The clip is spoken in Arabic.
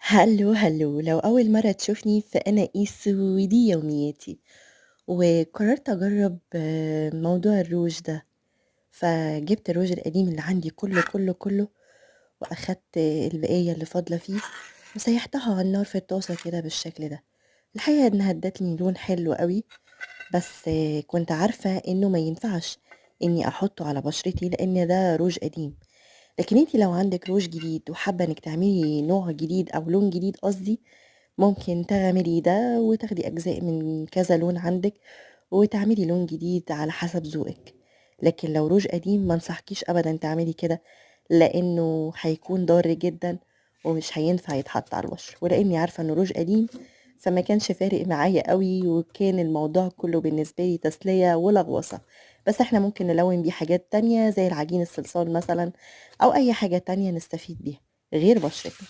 هالو هالو، لو أول مرة تشوفني فأنا إيسو ودي يومياتي، وقررت أجرب موضوع الروج ده، فجبت الروج القديم اللي عندي كله وأخدت البقية اللي فاضلة فيه وسيحتها على النار في الطاسة كده بالشكل ده. الحقيقة إنها ادتني لون حلو قوي، بس كنت عارفة إنه ما ينفعش إني أحطه على بشرتي لأن ده روج قديم. لكن انتي لو عندك روج جديد وحابة انك تعملي نوع جديد او لون جديد قصدي، ممكن تعملي ده وتاخدي اجزاء من كذا لون عندك وتعملي لون جديد على حسب ذوقك. لكن لو روج قديم ما انصحكيش ابدا تعملي كده، لانه هيكون ضار جدا ومش هينفع يتحط على الوش، ولاني عارفة انه روج قديم فما كانش فارق معايا قوي، وكان الموضوع كله بالنسبة لي تسلية ولغوصة. بس احنا ممكن نلون بيه حاجات تانية زي العجين الصلصال مثلا، او اي حاجة تانية نستفيد بيها غير بشرتنا.